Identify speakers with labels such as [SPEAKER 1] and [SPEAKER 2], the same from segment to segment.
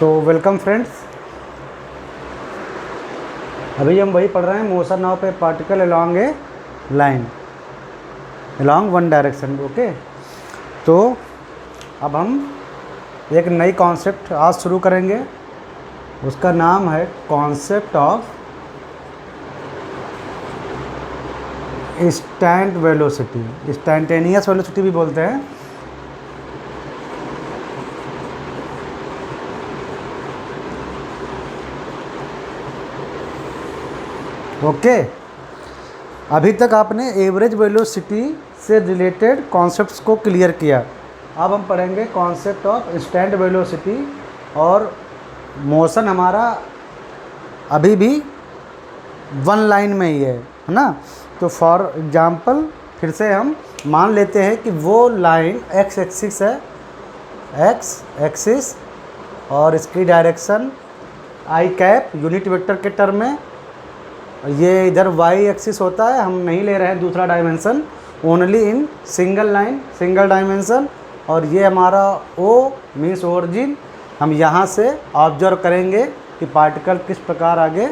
[SPEAKER 1] तो welcome friends, अभी हम वही पढ़ रहे हैं motion of A particle along A line along one direction. Okay, तो अब हम एक नई कॉन्सेप्ट आज शुरू करेंगे। उसका नाम है concept of instant velocity, instantaneous velocity भी बोलते हैं। ओके, अभी तक आपने एवरेज वेलोसिटी से रिलेटेड कॉन्सेप्ट्स को क्लियर किया। अब हम पढ़ेंगे कॉन्सेप्ट ऑफ इंस्टेंट वेलोसिटी, और मोशन हमारा अभी भी वन लाइन में ही है ना। तो फॉर एग्जांपल फिर से हम मान लेते हैं कि वो लाइन एक्स एक्सिस है, एक्स एक्सिस, और इसकी direction I cap unit vector के टर्म में। ये इधर वाई एक्सिस होता है, हम नहीं ले रहे हैं दूसरा dimension, only in single line single dimension. और ये हमारा ओ मीन्स ओरिजिन, हम यहाँ से ऑब्जर्व करेंगे कि पार्टिकल किस प्रकार आगे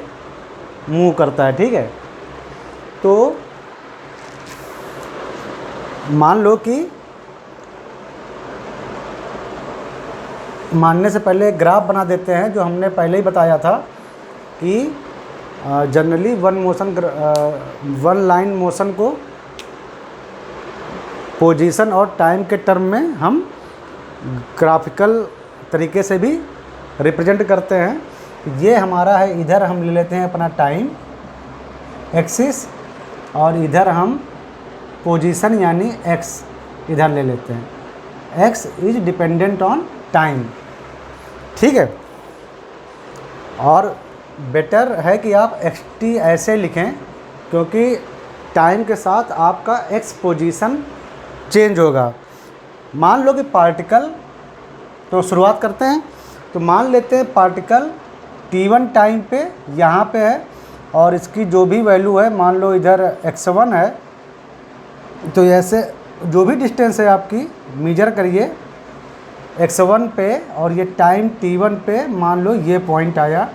[SPEAKER 1] मूव करता है। ठीक है, तो मान लो कि मानने से पहले ग्राफ बना देते हैं, जो हमने पहले ही बताया था कि जनरली वन लाइन मोशन को पोजीशन और टाइम के टर्म में हम ग्राफिकल तरीके से भी रिप्रेजेंट करते हैं। ये हमारा है, इधर हम ले लेते हैं अपना टाइम एक्सिस, और इधर हम पोजीशन यानी एक्स इधर ले लेते हैं। X is dependent on time. ठीक है, और बेटर है कि आप एक्स टी ऐसे लिखें, क्योंकि टाइम के साथ आपका एक्स पोजीशन चेंज होगा। मान लो कि पार्टिकल, तो शुरुआत करते हैं। तो मान लेते हैं पार्टिकल t1 टाइम पे यहाँ पे है, और इसकी जो भी वैल्यू है, मान लो इधर x1 है, तो ऐसे जो भी डिस्टेंस है आपकी मेजर करिए x1 पे, और ये टाइम t1 पे मान लो ये पॉइंट आया,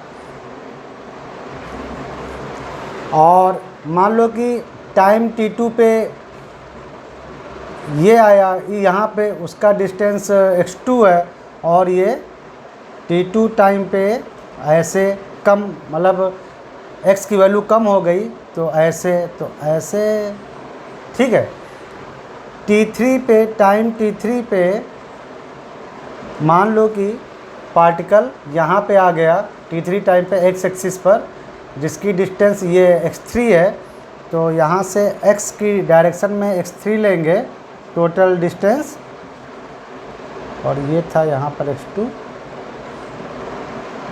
[SPEAKER 1] और मान लो कि टाइम t2 पे ये आया, यहाँ पे उसका डिस्टेंस x2 है, और ये t2 टाइम पे ऐसे कम, मतलब x की वैल्यू कम हो गई, तो ऐसे ठीक है। t3 पे, टाइम t3 पे मान लो कि पार्टिकल यहाँ पे आ गया t3 टाइम पे x एक्सिस पर, जिसकी डिस्टेंस ये x3 है। तो यहाँ से x की डायरेक्शन में x3 लेंगे टोटल डिस्टेंस, और ये था यहाँ पर x2,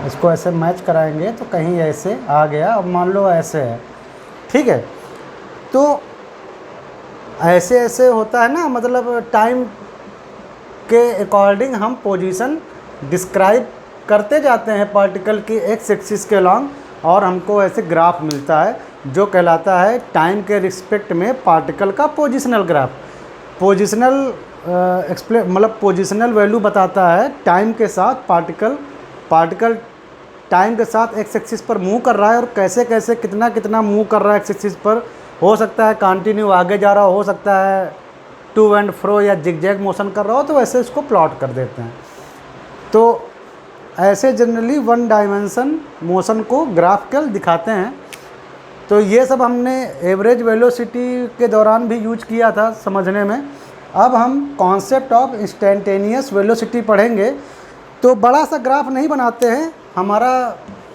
[SPEAKER 1] इसको ऐसे मैच कराएंगे तो कहीं ऐसे आ गया, अब मान लो ऐसे है। ठीक है, तो ऐसे ऐसे होता है ना, मतलब टाइम के अकॉर्डिंग हम पोजीशन डिस्क्राइब करते जाते हैं पार्टिकल की एक्स एक्सिस के अलॉन्ग, और हमको ऐसे ग्राफ मिलता है जो कहलाता है टाइम के रिस्पेक्ट में पार्टिकल का पोजिशनल ग्राफ। पोजिशनल मतलब पोजिशनल वैल्यू बताता है टाइम के साथ पार्टिकल टाइम के साथ एक्स एक्सिस पर मूव कर रहा है, और कैसे कैसे कितना कितना मूव कर रहा है एक्स एक्सिस पर। हो सकता है कंटिन्यू आगे जा रहा हो सकता है टू एंड फ्रो या जिगजैग मोशन कर रहा हो, तो वैसे इसको प्लॉट कर देते हैं। तो ऐसे जनरली वन डायमेंशन मोशन को ग्राफिकल दिखाते हैं। तो ये सब हमने एवरेज वेलोसिटी के दौरान भी यूज किया था समझने में। अब हम कॉन्सेप्ट ऑफ इंस्टेंटेनियस वेलोसिटी पढ़ेंगे। तो बड़ा सा ग्राफ नहीं बनाते हैं, हमारा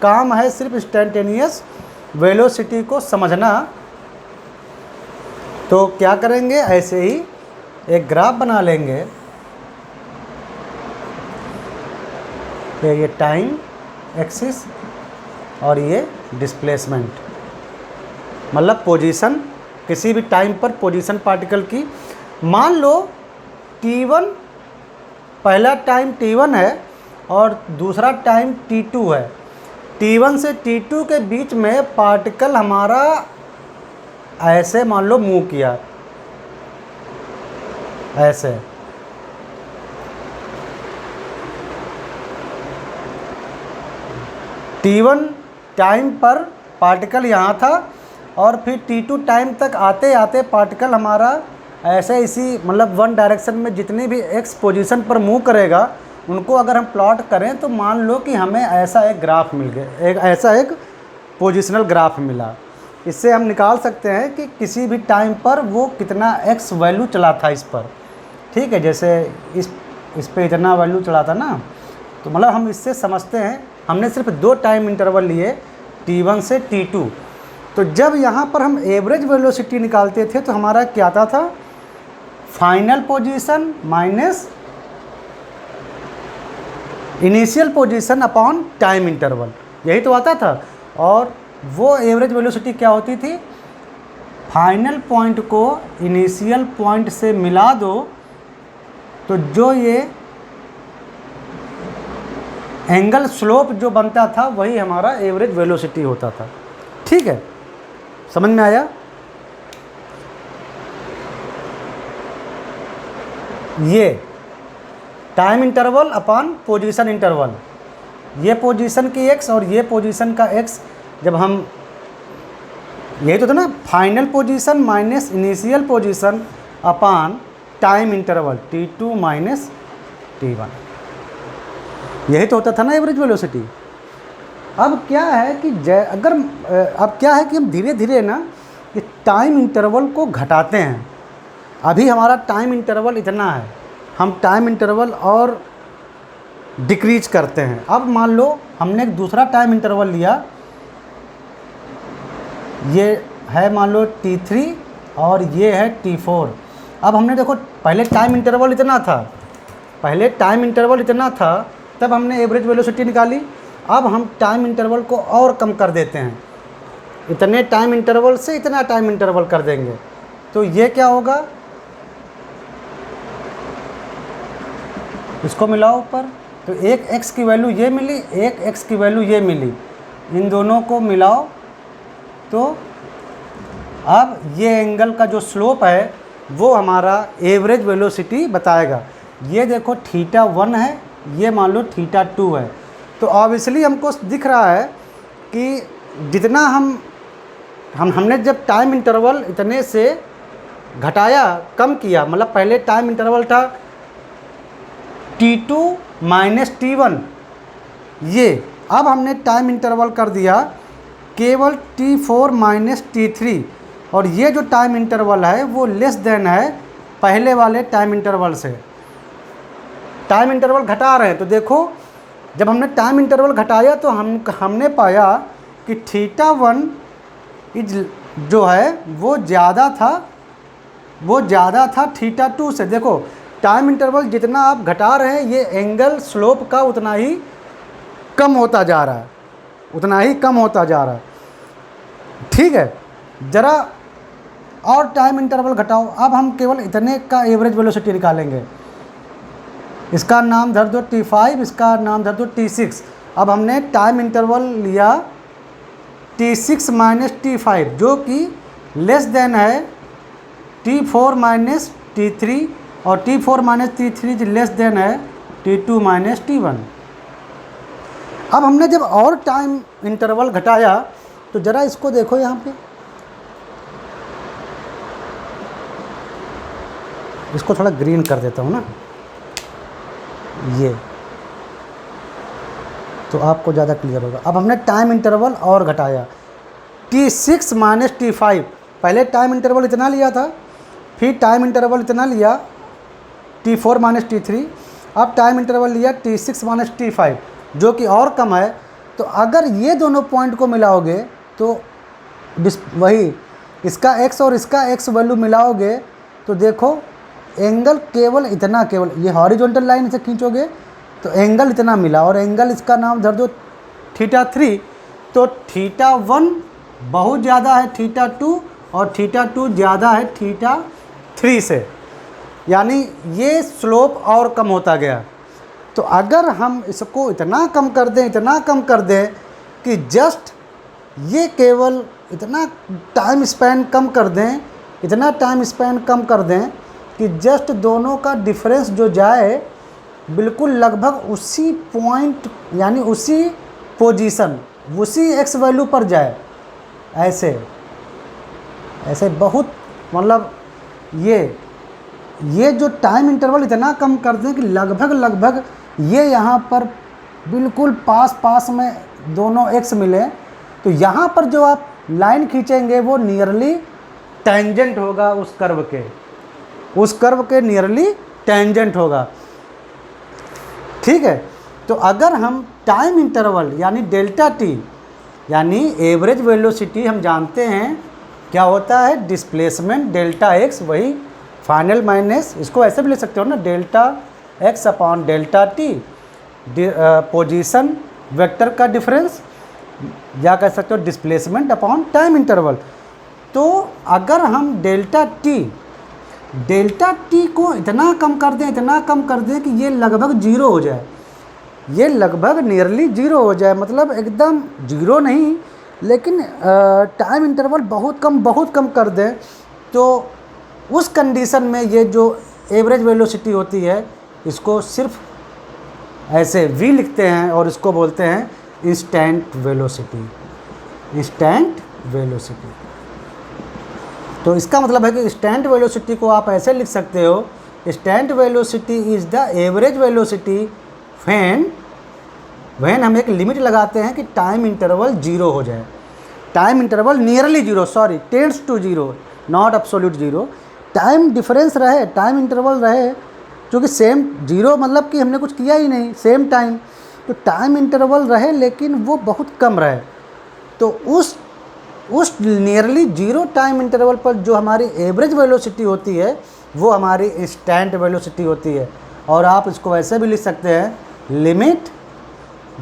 [SPEAKER 1] काम है सिर्फ इंस्टेंटेनियस वेलोसिटी को समझना। तो क्या करेंगे, ऐसे ही एक ग्राफ बना लेंगे। ये टाइम एक्सिस और ये डिस्प्लेसमेंट, मतलब पोजीशन, किसी भी टाइम पर पोजीशन पार्टिकल की। मान लो t1, पहला टाइम t1 है और दूसरा टाइम t2 है। t1 से t2 के बीच में पार्टिकल हमारा ऐसे मान लो मूव किया, ऐसे T1 टाइम पर पार्टिकल यहाँ था और फिर T2 टाइम तक आते आते पार्टिकल हमारा ऐसे इसी मतलब वन डायरेक्शन में जितनी भी x पोजीशन पर मूव करेगा उनको अगर हम प्लॉट करें तो मान लो कि हमें ऐसा एक ग्राफ मिल गया, ऐसा एक पोजिशनल ग्राफ मिला। इससे हम निकाल सकते हैं कि किसी भी टाइम पर वो कितना x वैल्यू चला था इस पर, ठीक है। जैसे इस पे इतना वैल्यू चला था ना, तो मतलब हम इससे समझते हैं, हमने सिर्फ 2 टाइम इंटरवल लिए T1 से T2। तो जब यहाँ पर हम एवरेज वेलोसिटी निकालते थे तो हमारा क्या आता था, final position minus initial position upon time interval, यही तो आता था। और वो एवरेज वेलोसिटी क्या होती थी, फाइनल पॉइंट को इनिशियल पॉइंट से मिला दो तो जो ये एंगल स्लोप जो बनता था वही हमारा एवरेज वेलोसिटी होता था, ठीक है। समझ में आया? ये time interval upon position interval, ये पोजीशन की x और ये पोजीशन का x, जब हम यही तो था ना, final position minus initial position upon time interval T2 minus T1, यही तो होता था ना एवरेज वेलोसिटी। अब क्या है कि अब क्या है कि हम धीरे धीरे ना ये टाइम इंटरवल को घटाते हैं। अभी हमारा टाइम इंटरवल इतना है, हम टाइम इंटरवल और डिक्रीज करते हैं। अब मान लो हमने एक दूसरा टाइम इंटरवल लिया, ये है मान लो T3 और ये है T4। अब हमने देखो पहले टाइम इंटरवल इतना था, तब हमने एवरेज वेलोसिटी निकाली। अब हम टाइम इंटरवल को और कम कर देते हैं, इतने टाइम इंटरवल से इतना टाइम इंटरवल कर देंगे, तो ये क्या होगा, इसको मिलाओ ऊपर, तो एक x की वैल्यू ये मिली, एक x की वैल्यू ये मिली, इन दोनों को मिलाओ तो अब ये एंगल का जो स्लोप है वो हमारा एवरेज वेलोसिटी बताएगा। ये देखो θ1 है, ये मान लो θ2 है। तो ऑब्वियसली हमको दिख रहा है कि जितना हमने जब टाइम इंटरवल इतने से घटाया, कम किया, मतलब पहले टाइम इंटरवल था T2 माइनस T1, ये अब हमने टाइम इंटरवल कर दिया केवल T4 माइनस T3, और ये जो टाइम इंटरवल है वो लेस देन है पहले वाले टाइम इंटरवल से। टाइम इंटरवल घटा रहे हैं तो देखो जब हमने टाइम इंटरवल घटाया तो हमने पाया कि θ1 जो है वो ज़्यादा था θ2 से। देखो टाइम इंटरवल जितना आप घटा रहे हैं ये एंगल स्लोप का उतना ही कम होता जा रहा है, ठीक है। ज़रा और टाइम इंटरवल घटाओ, अब हम केवल इतने का एवरेज वेलोसिटी निकालेंगे। इसका नाम धर दो T5, इसका नाम धर दो T6। अब हमने टाइम इंटरवल लिया T6 माइनस T5 जो कि लेस देन है T4 माइनस T3, और T4 minus T3 less than है T2 माइनस T1। अब हमने जब और टाइम इंटरवल घटाया तो ज़रा इसको देखो, यहाँ पे इसको थोड़ा ग्रीन कर देता हूँ ना, ये तो आपको ज़्यादा क्लियर होगा। अब हमने टाइम इंटरवल और घटाया T6 माइनस T5, पहले टाइम इंटरवल इतना लिया था, फिर टाइम इंटरवल इतना लिया T4 माइनस T3, अब टाइम इंटरवल लिया T6 माइनस T5 जो कि और कम है। तो अगर ये दोनों पॉइंट को मिलाओगे तो वही इसका x और इसका x वैल्यू मिलाओगे तो देखो एंगल केवल ये हॉरिजॉन्टल लाइन से खींचोगे तो एंगल इतना मिला, और एंगल इसका नाम धर दो θ3। तो θ1 बहुत ज़्यादा है θ2 और θ2 ज़्यादा है θ3 से, यानी ये स्लोप और कम होता गया। तो अगर हम इसको इतना कम कर दें कि जस्ट ये केवल इतना टाइम स्पैन कम कर दें कि जस्ट दोनों का डिफरेंस जो जाए बिल्कुल लगभग उसी पॉइंट यानी उसी पोजीशन उसी एक्स वैल्यू पर जाए, ऐसे ऐसे बहुत मतलब ये जो टाइम इंटरवल इतना कम कर दें कि लगभग ये यहाँ पर बिल्कुल पास में दोनों एक्स मिले, तो यहाँ पर जो आप लाइन खींचेंगे वो नियरली टेंजेंट होगा उस कर्व के नियरली टेंजेंट होगा। ठीक है, तो अगर हम टाइम इंटरवल यानी डेल्टा टी यानी एवरेज वेलोसिटी हम जानते हैं क्या होता है, डिस्प्लेसमेंट डेल्टा एक्स, वही फाइनल माइनस, इसको ऐसे भी ले सकते हो ना, delta X upon delta T, position vector का डिफरेंस, या कह सकते हो डिस्प्लेसमेंट अपॉन टाइम इंटरवल। तो अगर हम डेल्टा टी को इतना कम कर दें कि ये लगभग जीरो हो जाए, ये लगभग नियरली जीरो हो जाए, मतलब एकदम जीरो नहीं लेकिन टाइम इंटरवल बहुत कम कर दें, तो उस कंडीशन में ये जो एवरेज वेलोसिटी होती है इसको सिर्फ ऐसे v लिखते हैं और इसको बोलते हैं इंस्टेंट वेलोसिटी। तो इसका मतलब है कि इंस्टेंट वेलोसिटी को आप ऐसे लिख सकते हो, instant velocity is the average velocity when हम एक लिमिट लगाते हैं कि टाइम इंटरवल जीरो हो जाए, time interval nearly zero, sorry tends to zero, not absolute zero, time difference रहे, टाइम इंटरवल रहे जो कि सेम, जीरो मतलब कि हमने कुछ किया ही नहीं, सेम टाइम, तो टाइम इंटरवल रहे लेकिन वो बहुत कम रहे, तो उस नियरली जीरो टाइम इंटरवल पर जो हमारी एवरेज वेलोसिटी होती है वो हमारी इंस्टेंट वेलोसिटी होती है। और आप इसको ऐसे भी लिख सकते हैं, limit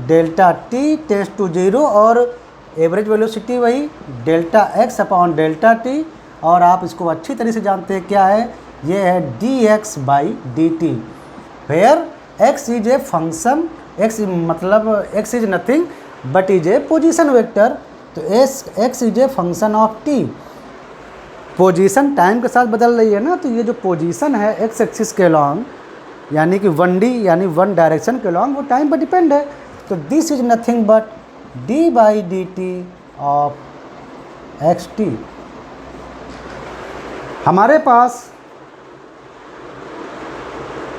[SPEAKER 1] delta T tends to zero, और एवरेज वेलोसिटी वही delta X upon delta T, और आप इसको अच्छी तरह से जानते हैं क्या है, ये है dx by dt, where x is a function, x मतलब x is nothing but is a position vector, तो x is a function of t, position time के साथ बदल रही है ना, तो ये जो पोजीशन है x एक्सिस के लॉन्ग यानी कि 1d यानी वन डायरेक्शन के लॉन्ग वो टाइम पर डिपेंड है, तो this is nothing but d by dt of xt। हमारे पास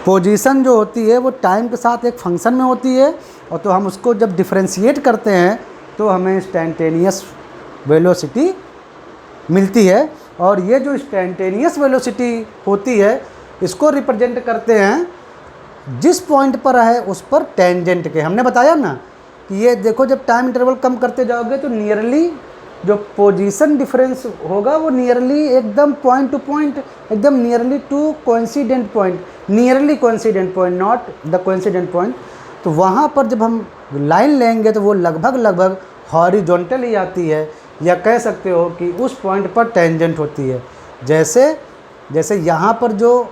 [SPEAKER 1] पोजीशन जो होती है वो टाइम के साथ एक फंक्शन में होती है, और तो हम उसको जब डिफरेंशिएट करते हैं तो हमें इंस्टेंटेनियस वेलोसिटी मिलती है, और ये जो इंस्टेंटेनियस वेलोसिटी होती है इसको रिप्रेजेंट करते हैं जिस पॉइंट पर है उस पर टेंजेंट के। हमने बताया ना कि ये देखो जब टाइम इंटरवल कम करते जाओगे तो नियरली जो पोजीशन डिफरेंस होगा वो नियरली एकदम पॉइंट टू पॉइंट, एकदम nearly to coincident point, nearly coincident point, not the coincident point, तो वहाँ पर जब हम लाइन लेंगे तो वो लगभग हॉरिजॉन्टल ही आती है, या कह सकते हो कि उस पॉइंट पर टेंजेंट होती है। जैसे यहाँ पर जो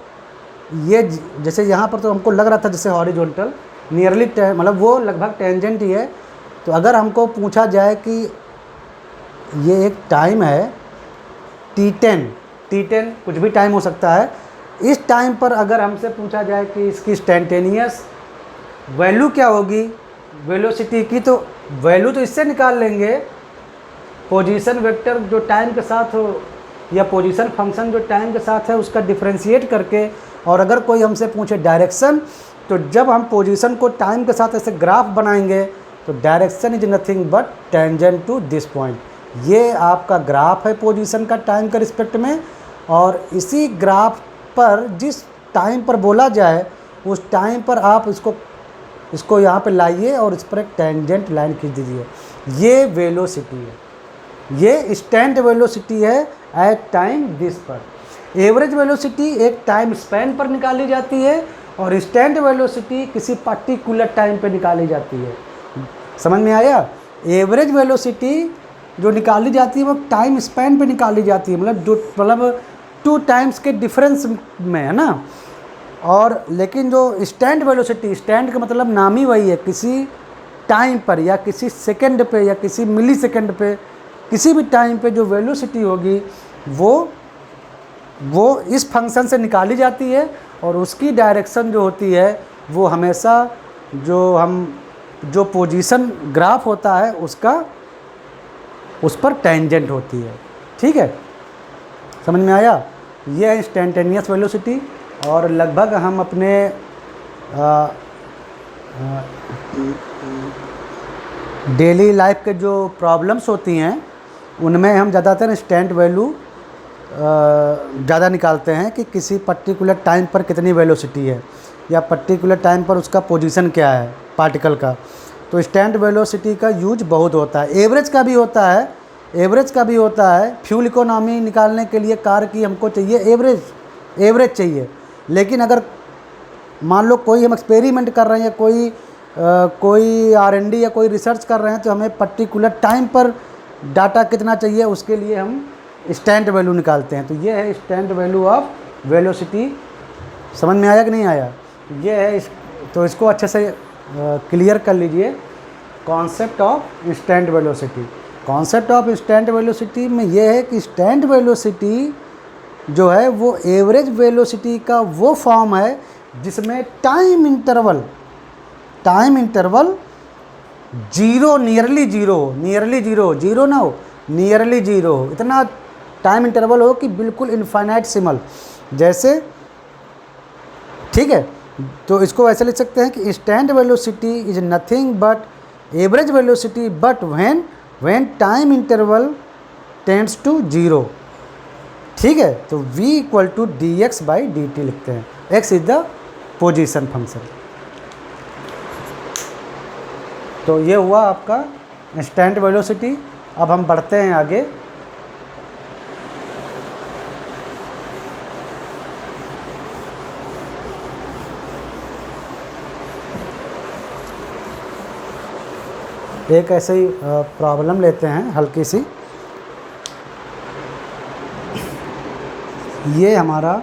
[SPEAKER 1] ये, जैसे यहाँ पर तो हमको लग रहा था जैसे हॉरिजॉन्टल, नियरली मतलब वो लगभग टेंजेंट ही है। तो अगर हमको पूछा जाए कि ये एक टाइम है T10 कुछ भी टाइम हो सकता है, इस टाइम पर अगर हमसे पूछा जाए कि इसकी इंस्टेंटेनियस वैल्यू क्या होगी वेलोसिटी की, तो वैल्यू तो इससे निकाल लेंगे, पोजीशन वेक्टर जो टाइम के साथ हो या पोजीशन फंक्शन जो टाइम के साथ है उसका डिफरेंशिएट करके। और अगर कोई हमसे पूछे डायरेक्शन, तो जब हम पोजीशन को टाइम के साथ ऐसे ग्राफ बनाएंगे तो direction is nothing but tangent to this point. ये आपका ग्राफ है पोजीशन का टाइम के रिस्पेक्ट में, और इसी ग्राफ पर जिस टाइम पर बोला जाए उस टाइम पर आप इसको यहाँ पे लाइए और इस पर एक टेंजेंट लाइन खींच दीजिए। ये वेलोसिटी है, ये इंस्टेंट वेलोसिटी है एट टाइम दिस पर। एवरेज वेलोसिटी एक टाइम स्पैन पर निकाली जाती है और इंस्टेंट वेलोसिटी किसी पर्टिकुलर टाइम पर निकाली जाती है। समझ में आया? एवरेज वेलोसिटी जो निकाली जाती है वो टाइम स्पैन पे निकाली जाती है, मतलब टू टाइम्स के डिफरेंस में, है ना। और लेकिन जो स्टैंड वेलोसिटी, स्टैंड का मतलब नाम ही वही है, किसी टाइम पर या किसी सेकंड पे या किसी मिली सेकंड पे, किसी भी टाइम पे जो वेलोसिटी होगी वो इस फंक्शन से निकाली जाती है, और उसकी डायरेक्शन जो होती है वो हमेशा जो हम जो पोजीशन ग्राफ होता है उसका उस पर टेंजेंट होती है। ठीक है, समझ में आया? ये है इंस्टेंटेनियस वेलोसिटी। और लगभग हम अपने डेली लाइफ के जो प्रॉब्लम्स होती हैं उनमें हम ज़्यादातर इंस्टेंट वैल्यू ज़्यादा निकालते हैं कि किसी पर्टिकुलर टाइम पर कितनी वेलोसिटी है या पर्टिकुलर टाइम पर उसका पोजीशन क्या है पार्टिकल का। तो इंस्टेंट वेलोसिटी का यूज बहुत होता है। एवरेज का भी होता है, एवरेज का भी होता है। फ्यूल इकोनॉमी निकालने के लिए कार की हमको चाहिए एवरेज चाहिए। लेकिन अगर मान लो कोई हम एक्सपेरिमेंट कर रहे हैं या कोई R&D या कोई रिसर्च कर रहे हैं तो हमें पर्टिकुलर टाइम पर डाटा कितना चाहिए उसके लिए हम इंस्टेंट वैल्यू निकालते हैं। तो ये है इंस्टेंट वैल्यू ऑफ वेलोसिटी। समझ में आया कि नहीं आया? ये है तो इसको अच्छे से क्लियर कर लीजिए। Concept of instant velocity, concept of instant velocity में ये है कि इंस्टेंट वेलोसिटी जो है वो एवरेज वेलोसिटी का वो फॉर्म है जिसमें time interval zero, nearly zero ना हो, नियरली जीरो, इतना टाइम इंटरवल हो कि बिल्कुल इनफाइनाइट सिमल जैसे। ठीक है, तो इसको ऐसे लिख सकते हैं कि instant velocity is nothing but average velocity but when time interval tends to zero. ठीक है, तो v इक्वल टू dx/dt लिखते हैं। x is the position function. तो ये हुआ आपका इंस्टेंट वेलोसिटी। अब हम बढ़ते हैं आगे। एक ऐसे ही प्रॉब्लम लेते हैं हल्की सी। ये हमारा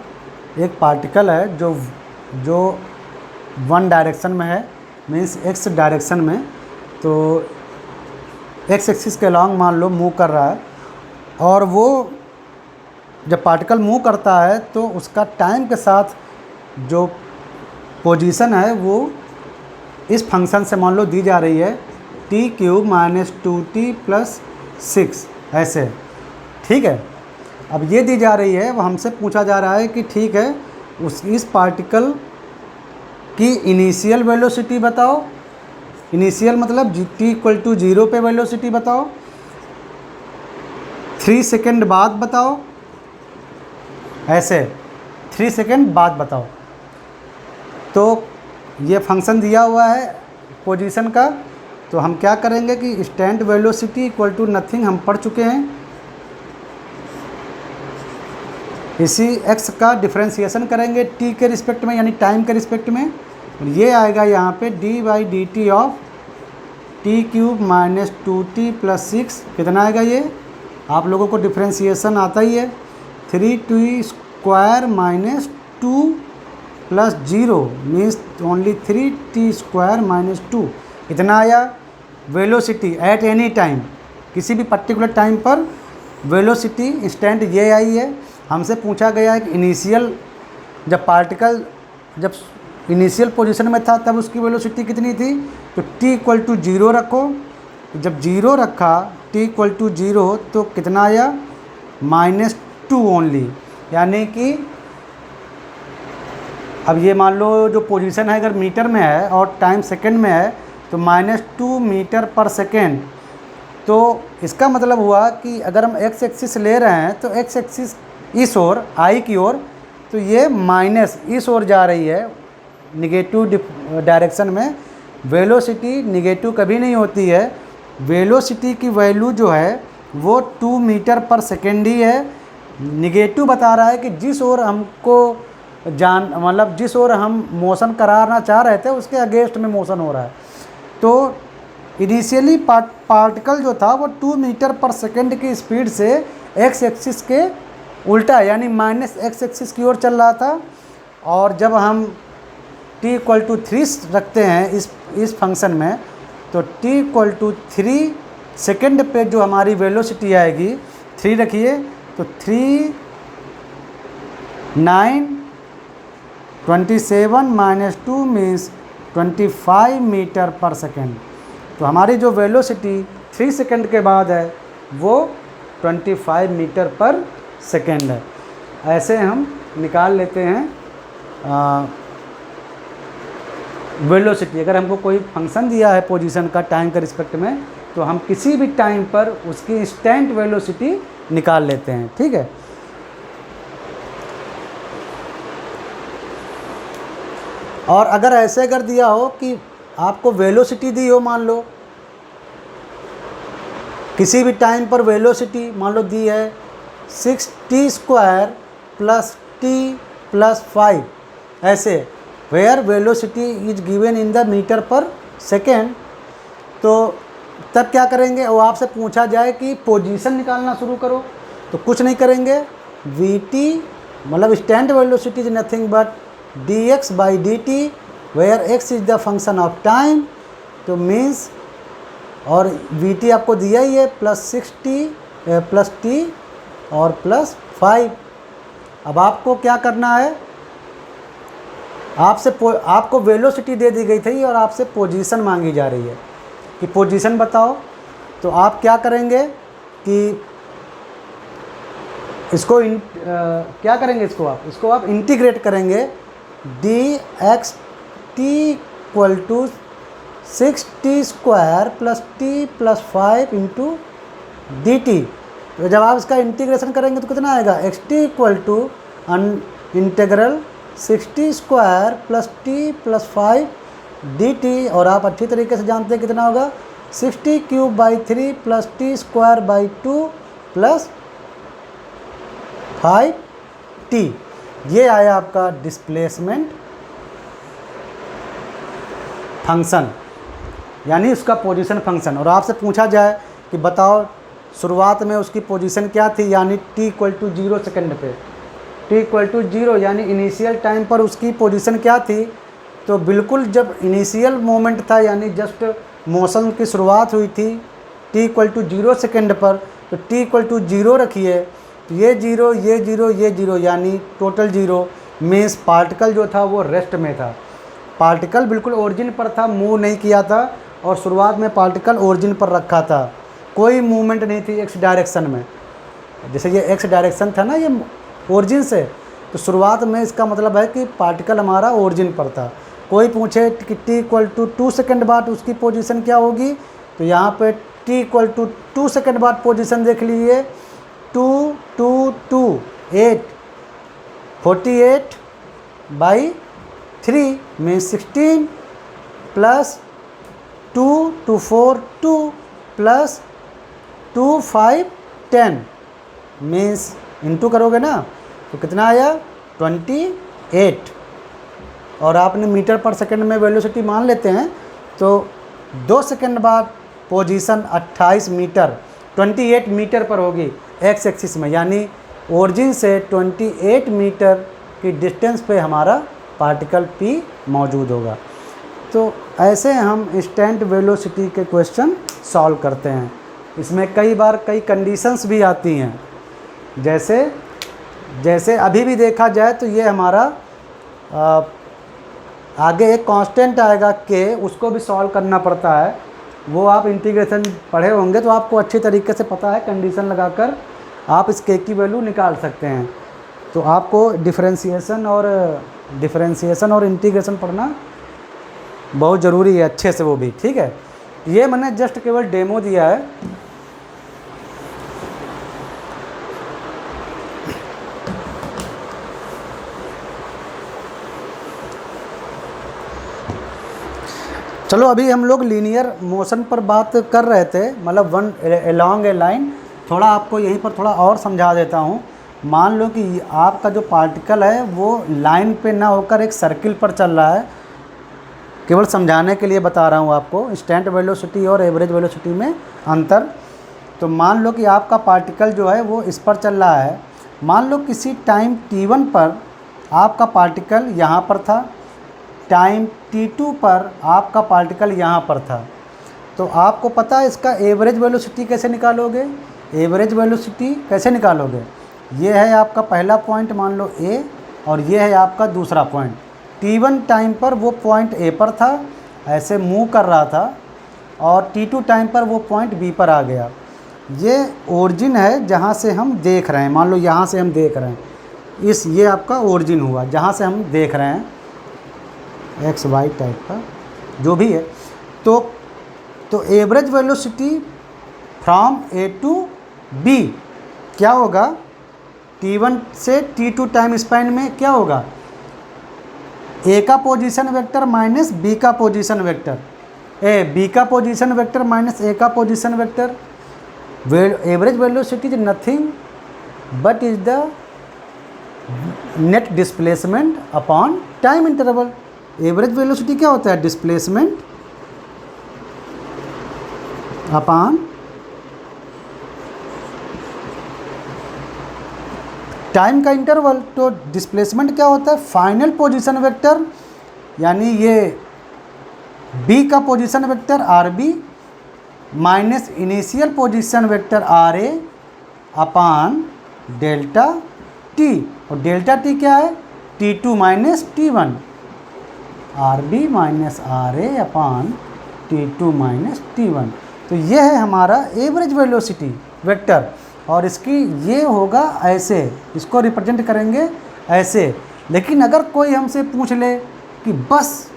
[SPEAKER 1] एक पार्टिकल है जो वन डायरेक्शन में है, मीन्स एक्स डायरेक्शन में। तो एक्स एक्सिस के अलॉन्ग मान लो मूव कर रहा है, और वो जब पार्टिकल मूव करता है तो उसका टाइम के साथ जो पोजीशन है वो इस फंक्शन से मान लो दी जा रही है t³ - 2t + 6 ऐसे। ठीक है, अब ये दी जा रही है, वो हमसे पूछा जा रहा है कि ठीक है इस पार्टिकल की इनिशियल वेलोसिटी बताओ। इनिशियल मतलब t = 0 पे वेलोसिटी बताओ, 3 सेकेंड बाद बताओ, ऐसे 3 सेकेंड बाद बताओ। तो ये फंक्शन दिया हुआ है पोजीशन का। तो हम क्या करेंगे कि instant velocity equal to nothing हम पढ़ चुके हैं। इसी x का डिफरेंशिएशन करेंगे t के रिस्पेक्ट में, यानी टाइम के रिस्पेक्ट में। ये आएगा यहाँ पे d/dt ऑफ t³ - 2t + 6। कितना आएगा ये? आप लोगों को डिफरेंशिएशन आता ही है। 3t² - 2 + 0 means only 3t² - 2। इतना आया वेलोसिटी एट एनी टाइम, किसी भी पर्टिकुलर टाइम पर वेलोसिटी इंस्टेंट ये आई है। हमसे पूछा गया है कि इनिशियल जब पार्टिकल जब इनिशियल पोजीशन में था तब उसकी वेलोसिटी कितनी थी। तो t = 0 रखो। जब 0 रखा t = 0 तो कितना आया? -2 ओनली। यानी कि अब ये मान लो जो पोजीशन है अगर मीटर में है और टाइम सेकंड में है तो -2 मीटर पर सेकेंड। तो इसका मतलब हुआ कि अगर हम x एक्सिस ले रहे हैं तो x एक्सिस इस ओर i की ओर, तो ये माइनस इस ओर जा रही है निगेटिव डायरेक्शन में। वेलोसिटी निगेटिव कभी नहीं होती है। वेलोसिटी की वैल्यू जो है वो 2 मीटर पर सेकेंड ही है। निगेटिव बता रहा है कि जिस ओर हमको मतलब जिस ओर हम मोशन कराना चाह रहे थे उसके अगेंस्ट में मोशन हो रहा है। तो इनिशियली पार्टिकल जो था वो 2 मीटर पर सेकेंड की स्पीड से x एक्सिस के उल्टा यानी -x एक्सिस की ओर चल रहा था। और जब हम t = 3 रखते हैं इस फंक्शन में, तो t = 3 सेकेंड पे जो हमारी वेलोसिटी आएगी 3 रखिए, तो 3 9 27 - 2 मीन्स 25 मीटर पर सेकेंड। तो हमारी जो वेलोसिटी 3 सेकंड के बाद है वो 25 मीटर पर सेकंड है। ऐसे हम निकाल लेते हैं वेलोसिटी। अगर हमको कोई फंक्शन दिया है पोजीशन का टाइम के रिस्पेक्ट में, तो हम किसी भी टाइम पर उसकी इंस्टेंट वेलोसिटी निकाल लेते हैं। ठीक है, और अगर ऐसे कर दिया हो कि आपको वेलोसिटी दी हो, मान लो किसी भी टाइम पर वेलोसिटी मान लो दी है 6t² + t + 5, ऐसे where velocity is given in the metre per second, तो तब क्या करेंगे? वो आपसे पूछा जाए कि पोजीशन निकालना शुरू करो, तो कुछ नहीं करेंगे। vt मतलब instant velocity is nothing but dx/dt, where x is the function of time, तो मीन्स, और vt आपको दिया ही है +6t + t और +5। अब आपको क्या करना है? आपको वेलोसिटी दे दी गई थी और आपसे पोजीशन मांगी जा रही है कि पोजीशन बताओ। तो आप क्या करेंगे कि इसको क्या करेंगे? इसको आप इंटीग्रेट करेंगे। dxt = 6t² + t + 5 × dt। तो जब आप इसका इंटीग्रेशन करेंगे तो कितना आएगा? xt = 60² + t + 5 dt, और आप अच्छी तरीके से जानते हैं कितना होगा? 60³/3 + t² / 2 + 5t। ये आया आपका डिस्प्लेसमेंट फंक्शन, यानी उसका पोजीशन फंक्शन। और आपसे पूछा जाए कि बताओ शुरुआत में उसकी पोजीशन क्या थी, यानी t = 0 सेकंड पे, t = 0 यानी इनिशियल टाइम पर उसकी पोजीशन क्या थी, तो बिल्कुल जब इनिशियल मोमेंट था यानी जस्ट मोशन की शुरुआत हुई थी t = 0 सेकंड पर, तो t = 0 रखिए, तो ये 0 ये 0 ये 0 यानी टोटल 0, मीन्स पार्टिकल जो था वो रेस्ट में था। पार्टिकल बिल्कुल ओरिजिन पर था, मूव नहीं किया था, और शुरुआत में पार्टिकल ओरिजिन पर रखा था, कोई मूवमेंट नहीं थी एक्स डायरेक्शन में। जैसे ये एक्स डायरेक्शन था ना, ये ओरिजिन से, तो शुरुआत में इसका मतलब है कि पार्टिकल हमारा ओरिजिन पर था। कोई पूछे कि t = 2 सेकंड बाद उसकी पोजीशन क्या होगी, तो यहाँ पे t = 2 सेकंड बाद पोजीशन देख लीजिए, 2 2 2 8 48/3 मीन्स 16 + 2 2 4 2 + 2 5 10 मीन्स इंटू करोगे ना तो कितना आया? 28। और आपने मीटर पर सेकंड में वेलोसिटी मान लेते हैं, तो 2 सेकंड बाद पोजीशन 28 मीटर 28 मीटर पर होगी एक्स एक्सिस में, यानी ओरिजिन से 28 मीटर की डिस्टेंस पे हमारा पार्टिकल P मौजूद होगा। तो ऐसे हम इंस्टेंट वेलोसिटी के क्वेश्चन सॉल्व करते हैं। इसमें कई बार कई कंडीशंस भी आती हैं, जैसे अभी भी देखा जाए तो ये हमारा आगे एक कांस्टेंट आएगा k, उसको भी सॉल्व करना पड़ता है। वो आप इंटीग्रेशन पढ़े होंगे तो आपको अच्छी तरीके से पता है, कंडीशन लगाकर आप इस k की वैल्यू निकाल सकते हैं। तो आपको डिफरेंशिएशन और इंटीग्रेशन पढ़ना बहुत ज़रूरी है अच्छे से, वो भी ठीक है। ये मैंने जस्ट केवल डेमो दिया है। चलो अभी हम लोग लीनियर मोशन पर बात कर रहे थे, मतलब वन अलोंग ए लाइन। थोड़ा आपको यहीं पर थोड़ा और समझा देता हूँ। मान लो कि आपका जो पार्टिकल है वो लाइन पे ना होकर एक सर्किल पर चल रहा है, केवल समझाने के लिए बता रहा हूँ आपको इंस्टेंट वेलोसिटी और एवरेज वेलोसिटी में अंतर। तो मान लो कि आपका पार्टिकल जो है वो इस पर चल रहा है। मान लो किसी टाइम t1 पर आपका पार्टिकल यहाँ पर था, टाइम t2 पर आपका पार्टिकल यहाँ पर था। तो आपको पता है इसका एवरेज वेलोसिटी कैसे निकालोगे? एवरेज वेलोसिटी कैसे निकालोगे? ये है आपका पहला पॉइंट मान लो A, और ये है आपका दूसरा पॉइंट। t1 टाइम पर वो पॉइंट A पर था, ऐसे मूव कर रहा था, और T2 टाइम पर वो पॉइंट B पर आ गया। ये ओरिजिन है जहाँ से हम देख रहे हैं, मान लो यहाँ से हम देख रहे हैं, ये आपका ओरिजिन हुआ जहाँ से हम देख रहे हैं एक्स वाई टाइप का जो भी है। तो average velocity from A to B क्या होगा, T1 से T2 टाइम स्पैन में क्या होगा, A का पोजीशन वेक्टर माइनस B का पोजीशन वेक्टर, B का पोजीशन वेक्टर माइनस A का position vector. Average velocity is nothing but is the net displacement upon time interval. Average velocity क्या होता है, डिस्प्लेसमेंट अपॉन टाइम का interval. तो displacement क्या होता है, फाइनल पोजीशन वेक्टर यानी ये B का position vector RB minus initial position vector RA अपान डेल्टा T, और डेल्टा T क्या है, T2 minus T1, RB minus RA अपान T2 माइनस T1। तो ये है हमारा एवरेज वेलोसिटी वेक्टर, और इसकी ये होगा ऐसे, इसको रिप्रेजेंट करेंगे ऐसे। लेकिन अगर कोई हमसे पूछ ले कि बस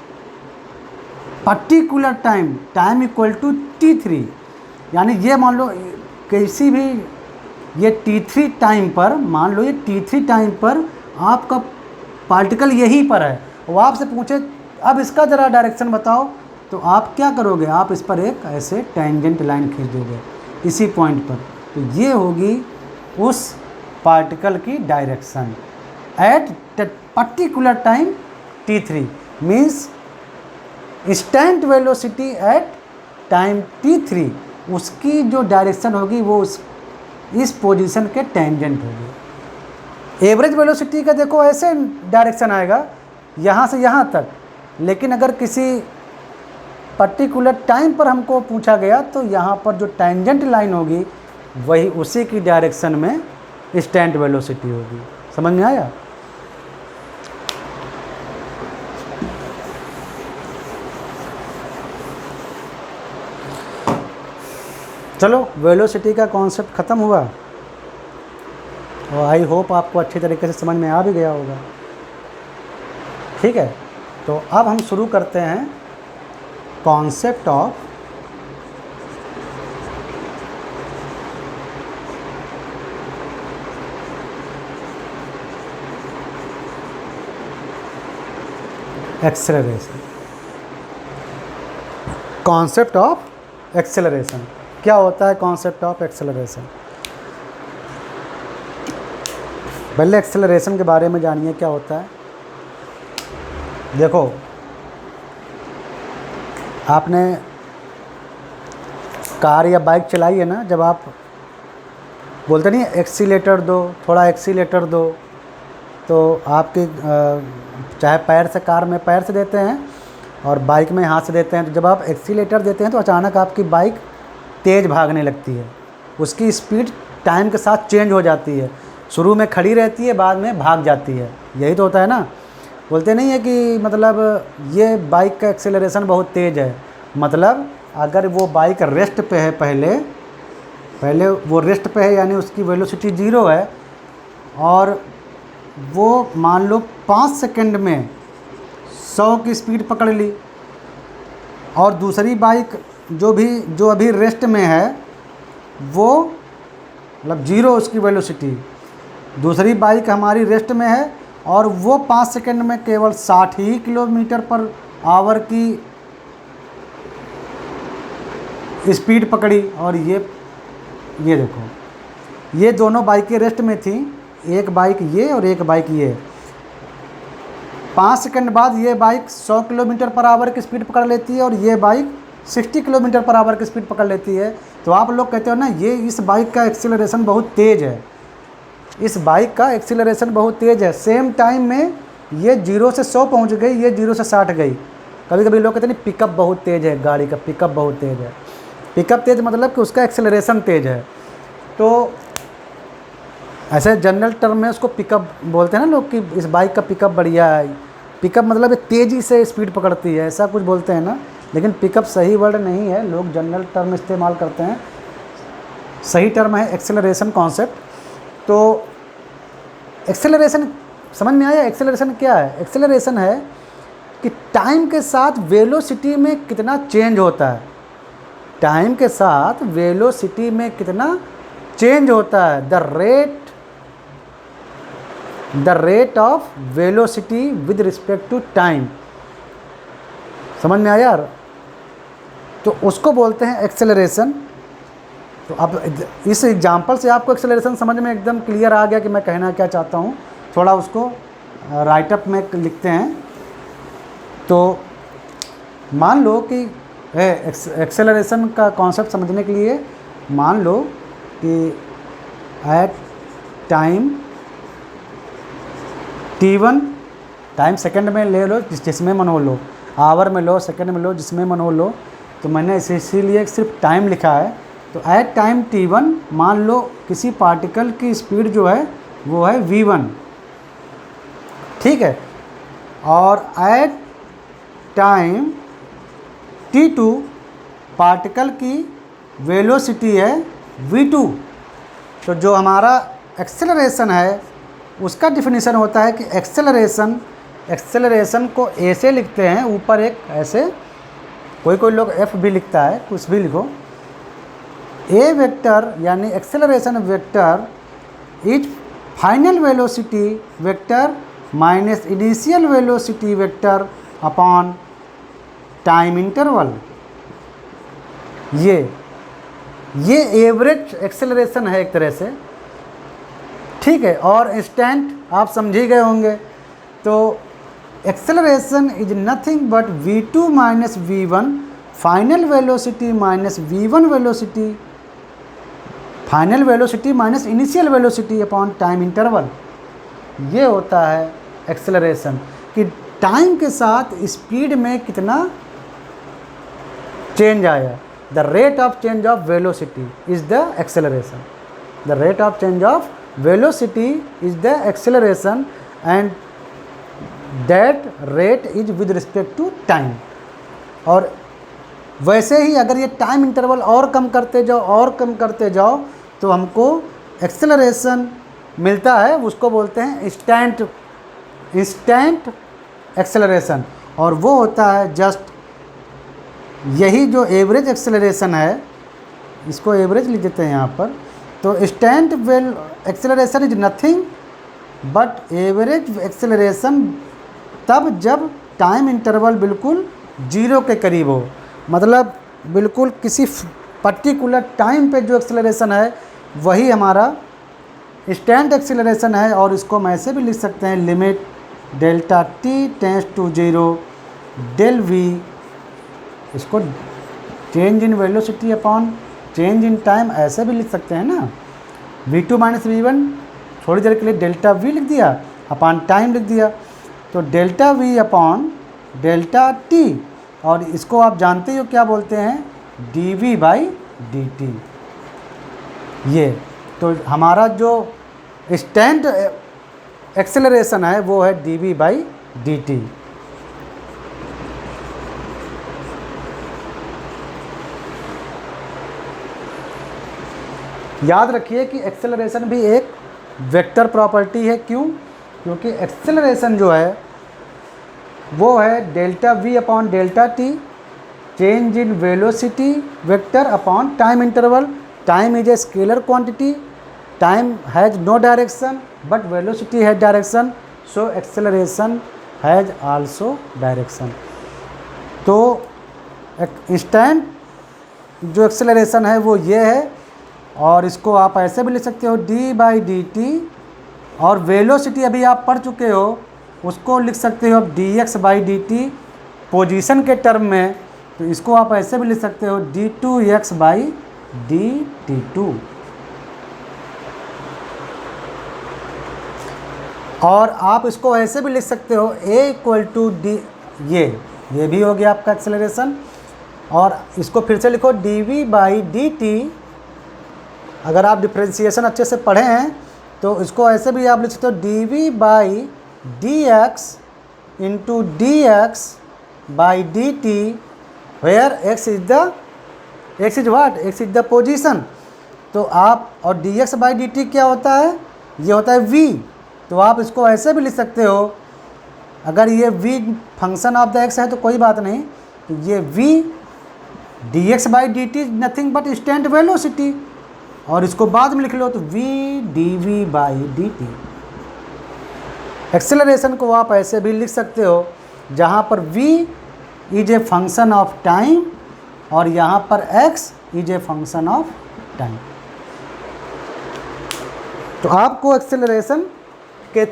[SPEAKER 1] particular time equal to T3, यानी ये मान लो किसी भी ये T3 टाइम पर, मान लो ये T3 टाइम पर आपका पार्टिकल यहीं पर है, वो आपसे पूछे अब इसका ज़रा डायरेक्शन बताओ, तो आप क्या करोगे, आप इस पर एक ऐसे टेंजेंट लाइन खींच दोगे इसी पॉइंट पर। तो ये होगी उस पार्टिकल की direction at particular time T3, means instant velocity at time T3, उसकी जो डायरेक्शन होगी वो इस पोजीशन के टेंजेंट होगी। एवरेज वेलोसिटी का देखो ऐसे डायरेक्शन आएगा यहाँ से यहाँ तक, लेकिन अगर किसी पर्टिकुलर टाइम पर हमको पूछा गया तो यहाँ पर जो टेंजेंट लाइन होगी वही उसी की डायरेक्शन में इंस्टेंट वेलोसिटी होगी। समझ में आया? चलो, वेलोसिटी का कॉन्सेप्ट ख़त्म हुआ और आई होप आपको अच्छी तरीके से समझ में आ भी गया होगा। ठीक है, तो अब हम शुरू करते हैं concept of acceleration. Concept of acceleration क्या होता है? कॉन्सेप्ट ऑफ एक्सेलरेशन, पहले एक्सेलरेशन के बारे में जानिए क्या होता है। देखो, आपने कार या बाइक चलाई है ना, जब आप बोलते नहीं एक्सीलेटर दो, थोड़ा एक्सीलेटर दो, तो आपके चाहे पैर से, कार में पैर से देते हैं और बाइक में हाथ से देते हैं, तो जब आप एक्सीलेटर देते हैं तो अचानक आपकी बाइक तेज़ भागने लगती है, उसकी स्पीड टाइम के साथ चेंज हो जाती है, शुरू में खड़ी रहती है, बाद में भाग जाती है। यही तो होता है ना, बोलते नहीं है कि मतलब ये बाइक का एक्सेलरेशन बहुत तेज़ है, मतलब अगर वो बाइक रेस्ट पे है, पहले वो रेस्ट पे है यानी उसकी वेलोसिटी 0 है, और वो मान लो 5 सेकंड में 100 की स्पीड पकड़ ली, और दूसरी बाइक जो अभी रेस्ट में है वो मतलब 0 उसकी वेलोसिटी, दूसरी बाइक हमारी रेस्ट में है और वो 5 सेकंड में केवल 60 ही किलोमीटर पर आवर की स्पीड पकड़ी। और ये देखो, ये दोनों बाइकें रेस्ट में थी, एक बाइक ये और एक बाइक ये। 5 सेकंड बाद ये बाइक 100 किलोमीटर पर आवर की स्पीड पकड़ लेती है और ये बाइक 60 किलोमीटर पर आवर की स्पीड पकड़ लेती है। तो आप लोग कहते हो ना, ये इस बाइक का एक्सीलरेशन बहुत तेज़ है, इस बाइक का एक्सीलरेशन बहुत तेज़ है। सेम टाइम में ये 0 से 100 पहुंच गई, ये 0 से 60 गई। कभी कभी लोग कहते हैं पिकअप बहुत तेज़ है, गाड़ी का पिकअप बहुत तेज़ है। पिकअप तेज़ मतलब कि उसका एक्सेलरेशन तेज़ है। तो ऐसे जनरल टर्म में उसको पिकअप बोलते हैं ना लोग, कि इस बाइक का पिकअप बढ़िया है। पिकअप मतलब तेज़ी से स्पीड पकड़ती है, ऐसा कुछ बोलते हैं ना। लेकिन पिकअप सही वर्ड नहीं है, लोग जनरल टर्म इस्तेमाल करते हैं। सही टर्म है एक्सेलरेशन कॉन्सेप्ट। तो एक्सेलरेशन समझ में आया? एक्सेलरेशन क्या है? एक्सेलरेशन है कि टाइम के साथ वेलोसिटी में कितना चेंज होता है, टाइम के साथ वेलोसिटी में कितना चेंज होता है, the rate of velocity with respect to time. समझ में आया यार? तो उसको बोलते हैं एक्सेलरेशन। तो अब इस एग्जांपल से आपको एक्सेलरेशन समझ में एकदम क्लियर आ गया कि मैं कहना क्या चाहता हूँ। थोड़ा उसको राइटअप में लिखते हैं। तो मान लो कि एक्सेलरेशन का कॉन्सेप्ट समझने के लिए मान लो कि at time t1, time second में ले लो, जिसमें मन हो लो, आवर में लो, सेकंड में लो, जिसमें मन हो लो। तो मैंने इसीलिए सिर्फ टाइम लिखा है। तो एट टाइम t1 मान लो किसी पार्टिकल की स्पीड जो है वो है v1, ठीक है। और एट टाइम t2 पार्टिकल की वेलोसिटी है v2। तो जो हमारा एक्सेलरेशन है उसका डिफिनीशन होता है कि एक्सेलरेशन को ऐसे लिखते हैं, ऊपर एक ऐसे, कोई लोग f भी लिखता है, कुछ भी लिखो। ए वेक्टर यानी acceleration vector is final velocity vector minus initial velocity vector upon time interval. ये एवरेज एक्सेलरेशन है एक तरह से, ठीक है। और इंस्टेंट आप समझ ही गए होंगे। तो acceleration is nothing but v2 minus v1 final velocity minus v1 velocity, final velocity minus initial velocity upon time interval. ये होता है एक्सेलरेशन कि टाइम के साथ स्पीड में कितना चेंज आया। The rate of change of velocity is the acceleration. The rate of change of velocity is the acceleration and that rate is with respect to time. और वैसे ही अगर ये टाइम इंटरवल और कम करते जाओ तो हमको एक्सेलरेशन मिलता है, उसको बोलते हैं इंस्टेंट एक्सेलरेशन। और वो होता है जस्ट यही जो एवरेज एक्सेलरेशन है, इसको एवरेज लिख देते हैं यहाँ पर। तो instant acceleration is nothing but average acceleration तब जब टाइम इंटरवल बिल्कुल जीरो के करीब हो, मतलब बिल्कुल किसी पर्टिकुलर टाइम पे जो एक्सेलरेशन है वही हमारा इंस्टेंट एक्सेलरेशन है। और इसको हम ऐसे भी लिख सकते हैं, limit delta t tends to 0 del v, इसको change in velocity upon change in time ऐसे भी लिख सकते हैं ना। v2 माइनस v1 थोड़ी देर के लिए डेल्टा v लिख दिया अपॉन टाइम लिख दिया। तो delta v upon delta t, और इसको आप जानते हो क्या बोलते हैं, dv बाई dt। ये तो हमारा जो इंस्टेंट एक्सेलरेशन है वो है dv बाई dt। याद रखिए कि एक्सेलरेशन भी एक वेक्टर प्रॉपर्टी है। क्यों? क्योंकि एक्सेलरेशन जो है वो है delta v upon delta t, change in velocity vector upon time interval. Time is a scalar quantity, time has no direction but velocity has direction, so acceleration has also direction. तो instant जो acceleration है वो ये है, और इसको आप ऐसे भी लिख सकते हो d बाई डी टी, और वेलोसिटी अभी आप पढ़ चुके हो, उसको लिख सकते हो dx by D T position के टर्म में। तो इसको आप ऐसे भी लिख सकते हो d2x बाई dt2। और आप इसको ऐसे भी लिख सकते हो a इक्वल टू डी, ये भी हो गया आपका एक्सेलरेशन। और इसको फिर से लिखो dv बाई dt। अगर आप डिफ्रेंशिएशन अच्छे से पढ़े हैं तो इसको ऐसे भी आप लिख सकते हो dv by dx into dx by dt where X is what, X is the position. तो आप, और D X by D T क्या होता है, ये होता है v। तो आप इसको ऐसे भी लिख सकते हो, अगर ये v function of the x है तो कोई बात नहीं, तो ये v D X by D T nothing but instant velocity, और इसको बाद में लिख लो तो v D V by D T. Acceleration को आप ऐसे भी लिख सकते हो, जहाँ पर v is a function of time और यहाँ पर x is a function of time. तो आपको एक्सेलरेशन के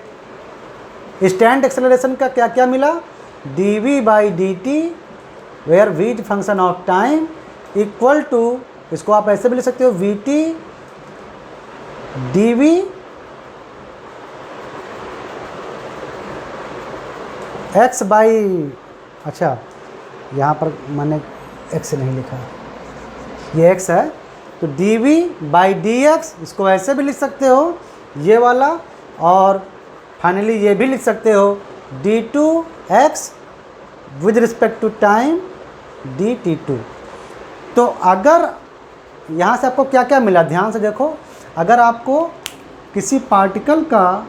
[SPEAKER 1] स्टैंड एक्सेलरेशन का क्या क्या मिला, D V by D T where V is function of time equal to, इसको आप ऐसे भी लिख सकते हो, V T D V X by, अच्छा यहाँ पर मैंने एक्स नहीं लिखा, ये एक्स है, तो D V by D X, इसको ऐसे भी लिख सकते हो ये वाला, और फाइनली ये भी लिख सकते हो D two X with respect to time D T two. तो अगर यहाँ से आपको क्या क्या मिला, ध्यान से देखो, अगर आपको किसी पार्टिकल का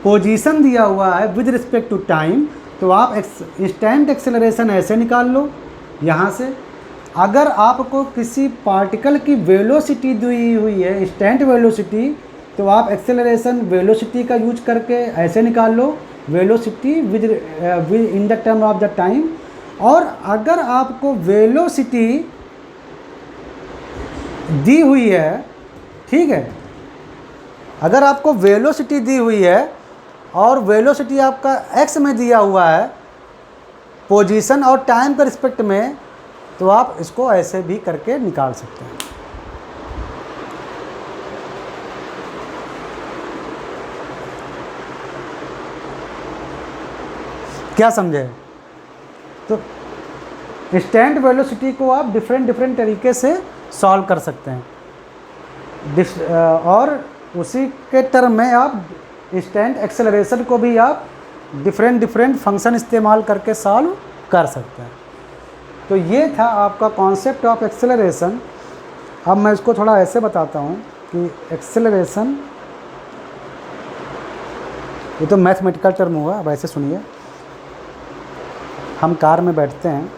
[SPEAKER 1] पोजीशन दिया हुआ है विद रिस्पेक्ट टू टाइम, तो आप इंस्टेंट एक्सेलरेशन ऐसे निकाल लो यहाँ से। अगर आपको किसी पार्टिकल की वेलोसिटी दी हुई है, इंस्टेंट वेलोसिटी, तो आप एक्सेलरेशन वेलोसिटी का यूज करके ऐसे निकाल लो, velocity with in the term of the time. और अगर आपको वेलोसिटी दी हुई है, ठीक है, अगर आपको वेलोसिटी दी हुई है और वेलोसिटी आपका एक्स में दिया हुआ है पोजीशन और टाइम के रिस्पेक्ट में, तो आप इसको ऐसे भी करके निकाल सकते हैं। क्या समझे? तो इंस्टेंट वेलोसिटी को आप डिफरेंट तरीके से सॉल्व कर सकते हैं, और उसी के टर्म में आप इंस्टेंट एक्सेलरेशन को भी आप डिफरेंट फंक्शन इस्तेमाल करके सॉल्व कर सकते हैं। तो ये था आपका कॉन्सेप्ट ऑफ एक्सेलरेशन। अब मैं इसको थोड़ा ऐसे बताता हूँ कि एक्सेलरेशन, ये तो मैथमेटिकल टर्म हुआ, अब ऐसे सुनिए। हम कार में बैठते हैं,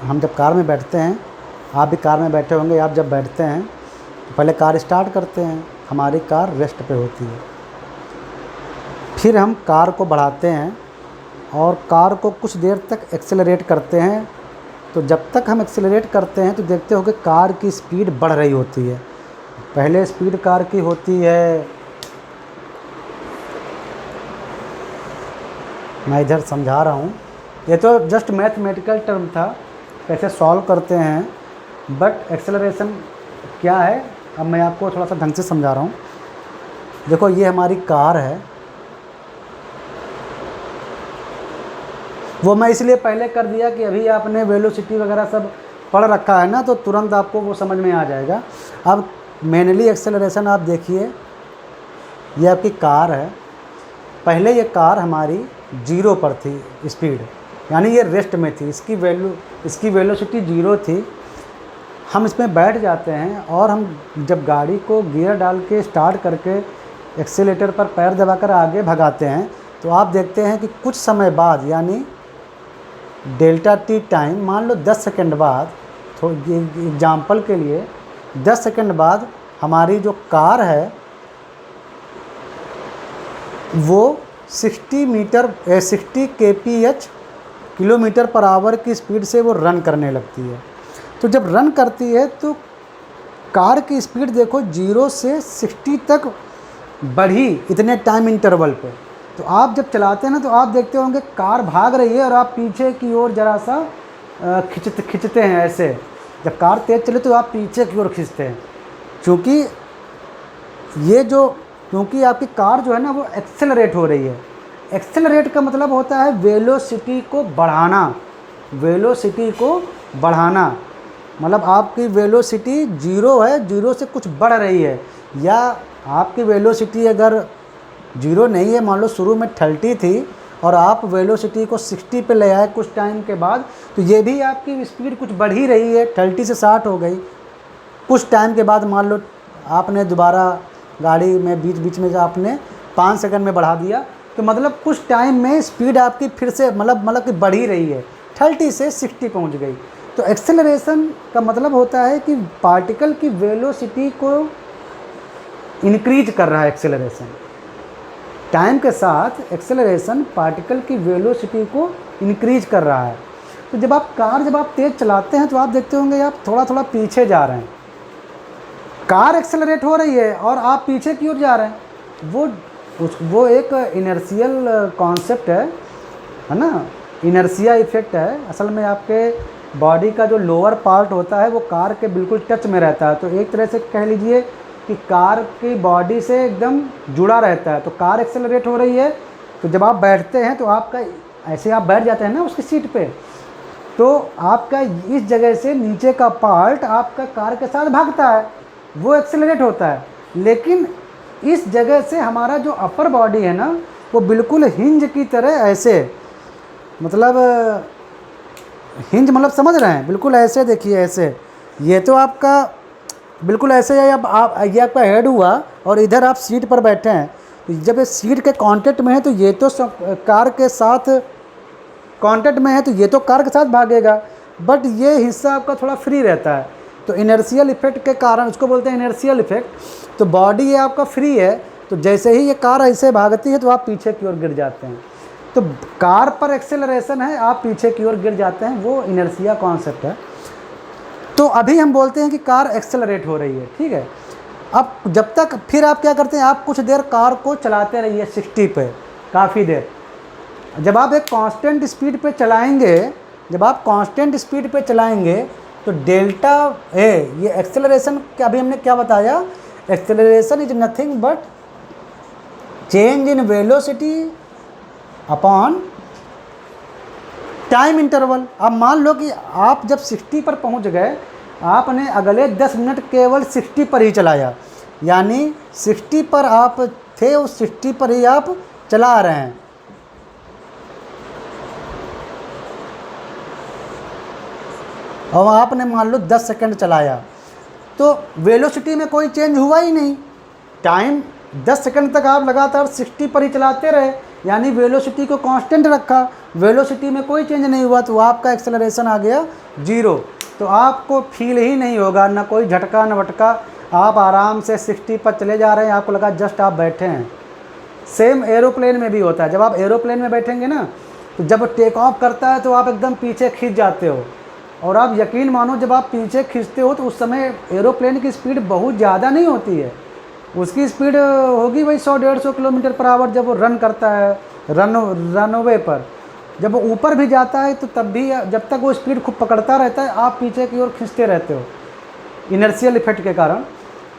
[SPEAKER 1] हम जब कार में बैठते हैं, आप भी कार में बैठे होंगे, आप जब बैठते हैं तो पहले कार स्टार्ट करते हैं, हमारी कार रेस्ट पे होती है, फिर हम कार को बढ़ाते हैं और कार को कुछ देर तक एक्सेलरेट करते हैं। तो जब तक हम एक्सेलरेट करते हैं तो देखते हो कि कार की स्पीड बढ़ रही होती है। पहले स्पीड कार की होती है, मैं इधर समझा रहा हूँ, ये तो जस्ट मैथमेटिकल टर्म था, कैसे सॉल्व करते हैं, बट एक्सेलरेशन क्या है अब मैं आपको थोड़ा सा ढंग से समझा रहा हूँ। देखो ये हमारी कार है, वो मैं इसलिए पहले कर दिया कि अभी आपने वेलोसिटी वगैरह सब पढ़ रखा है ना, तो तुरंत आपको वो समझ में आ जाएगा। अब मेनली एक्सेलरेशन आप देखिए, ये आपकी कार है, पहले ये कार हमारी 0 पर थी स्पीड, यानी ये रेस्ट में थी, इसकी वेलोसिटी 0 थी। हम इसमें बैठ जाते हैं और हम जब गाड़ी को गियर डाल के स्टार्ट करके एक्सीलेटर पर पैर दबाकर आगे भगाते हैं, तो आप देखते हैं कि कुछ समय बाद, यानी डेल्टा टी टाइम, मान लो 10 सेकंड बाद, तो एग्जाम्पल के लिए 10 सेकंड बाद हमारी जो कार है वो 60 kph किलोमीटर पर आवर की स्पीड से वो रन करने लगती है। तो जब रन करती है तो कार की स्पीड देखो 0 से 60 तक बढ़ी इतने टाइम इंटरवल पे। तो आप जब चलाते हैं ना, तो आप देखते होंगे कार भाग रही है और आप पीछे की ओर ज़रा सा खिंचते हैं ऐसे। जब कार तेज़ चले तो आप पीछे की ओर खींचते हैं, क्योंकि आपकी कार जो है ना वो एक्सेलरेट हो रही है। एक्सेलरेट का मतलब होता है वेलोसिटी को बढ़ाना। वेलोसिटी को बढ़ाना मतलब आपकी वेलोसिटी 0 है, 0 से कुछ बढ़ रही है, या आपकी वेलोसिटी अगर 0 नहीं है, मान लो शुरू में 30 थी और आप वेलोसिटी को 60 पे ले आए कुछ टाइम के बाद, तो ये भी आपकी स्पीड कुछ बढ़ ही रही है, 30 से 60 हो गई। कुछ टाइम के बाद मान लो आपने दोबारा गाड़ी में बीच में आपने 5 सेकंड में बढ़ा दिया, तो मतलब कुछ टाइम में स्पीड आपकी फिर से मतलब कि बढ़ ही रही है, 30 से 60 पहुंच गई। तो एक्सेलरेशन का मतलब होता है कि पार्टिकल की वेलोसिटी को इंक्रीज कर रहा है। एक्सेलरेशन टाइम के साथ एक्सेलरेशन पार्टिकल की वेलोसिटी को इंक्रीज कर रहा है। तो जब आप तेज़ चलाते हैं तो आप देखते होंगे आप थोड़ा थोड़ा पीछे जा रहे हैं, कार एक्सेलरेट हो रही है और आप पीछे की ओर जा रहे हैं। वो एक इनर्शियल कॉन्सेप्ट है ना, इनर्शिया इफेक्ट है। असल में आपके बॉडी का जो लोअर पार्ट होता है वो कार के बिल्कुल टच में रहता है, तो एक तरह से कह लीजिए कि कार की बॉडी से एकदम जुड़ा रहता है। तो कार एक्सेलरेट हो रही है, तो जब आप बैठते हैं तो आपका ऐसे आप बैठ जाते हैं ना उसकी सीट पे, तो आपका इस जगह से नीचे का पार्ट आपका कार के साथ भागता है, वो एक्सेलरेट होता है। लेकिन इस जगह से हमारा जो अपर बॉडी है ना, वो बिल्कुल हिंज की तरह ऐसे, मतलब हिंज मतलब समझ रहे हैं, बिल्कुल ऐसे देखिए ऐसे, ये तो आपका बिल्कुल ऐसे है। अब आप ये आपका हेड हुआ और इधर आप सीट पर बैठे हैं, तो जब ये सीट के कांटेक्ट में है तो ये तो कार के साथ कांटेक्ट में है, तो ये तो कार के साथ भागेगा, बट ये हिस्सा आपका थोड़ा फ्री रहता है। तो इनर्शियल इफेक्ट के कारण, उसको बोलते हैं इनर्शियल इफेक्ट। तो बॉडी ये आपका फ्री है, तो जैसे ही ये कार ऐसे भागती है तो आप पीछे की ओर गिर जाते हैं। तो कार पर एक्सेलरेशन है, आप पीछे की ओर गिर जाते हैं, वो इनर्शिया कॉन्सेप्ट है। तो अभी हम बोलते हैं कि कार एक्सेलरेट हो रही है, ठीक है। अब जब तक फिर आप क्या करते हैं, आप कुछ देर कार को चलाते रहिए 60 पे, काफ़ी देर। जब आप एक कांस्टेंट स्पीड पे चलाएंगे, तो डेल्टा ए, ये एक्सेलरेशन का अभी हमने क्या बताया, acceleration is nothing but change in velocity upon time interval. अब मान लो कि आप जब 60 पर पहुंच गए, आपने अगले 10 मिनट केवल 60 पर ही चलाया, यानी 60 पर आप थे, उस 60 पर ही आप चला रहे हैं। और आपने मान लो 10 सेकंड चलाया, तो वेलोसिटी में कोई चेंज हुआ ही नहीं। टाइम 10 सेकंड तक आप लगातार 60 पर ही चलाते रहे, यानी वेलोसिटी को कांस्टेंट रखा, वेलोसिटी में कोई चेंज नहीं हुआ, तो आपका एक्सेलरेशन आ गया 0। तो आपको फील ही नहीं होगा, ना कोई झटका न वटका, आप आराम से 60 पर चले जा रहे हैं, आपको लगा जस्ट आप बैठे हैं। सेम एरोप्लेन में भी होता है। जब आप एरोप्लेन में बैठेंगे ना, तो जब टेक ऑफ करता है तो आप एकदम पीछे खींच जाते हो, और आप यकीन मानो जब आप पीछे खींचते हो तो उस समय एरोप्लेन की स्पीड बहुत ज़्यादा नहीं होती है, उसकी स्पीड होगी वही 100-150 किलोमीटर पर आवर जब वो रन करता है रनवे पर। जब वो ऊपर भी जाता है तो तब भी जब तक वो स्पीड खूब पकड़ता रहता है, आप पीछे की ओर खींचते रहते हो इनर्शियल इफेक्ट के कारण।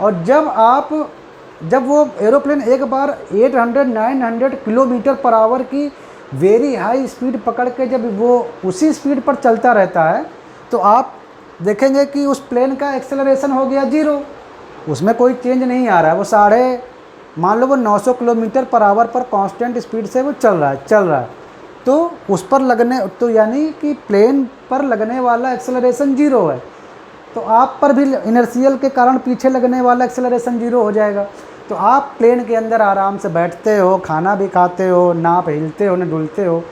[SPEAKER 1] और जब वो एरोप्लेन एक बार 800-900 किलोमीटर पर आवर की वेरी हाई स्पीड पकड़ के जब वो उसी स्पीड पर चलता रहता है, तो आप देखेंगे कि उस प्लेन का एक्सेलरेशन हो गया 0, उसमें कोई चेंज नहीं आ रहा है। वो मान लो वो 900 किलोमीटर पर आवर पर कांस्टेंट स्पीड से वो चल रहा है, तो उस पर तो यानी कि प्लेन पर लगने वाला एक्सेलरेशन 0 है, तो आप पर भी इनर्शियल के कारण पीछे लगने वाला एक्सेलरेशन 0 हो जाएगा। तो आप प्लेन के अंदर आराम से बैठते हो, खाना भी खाते हो, ना आप हिलते हो ना डुलते हो,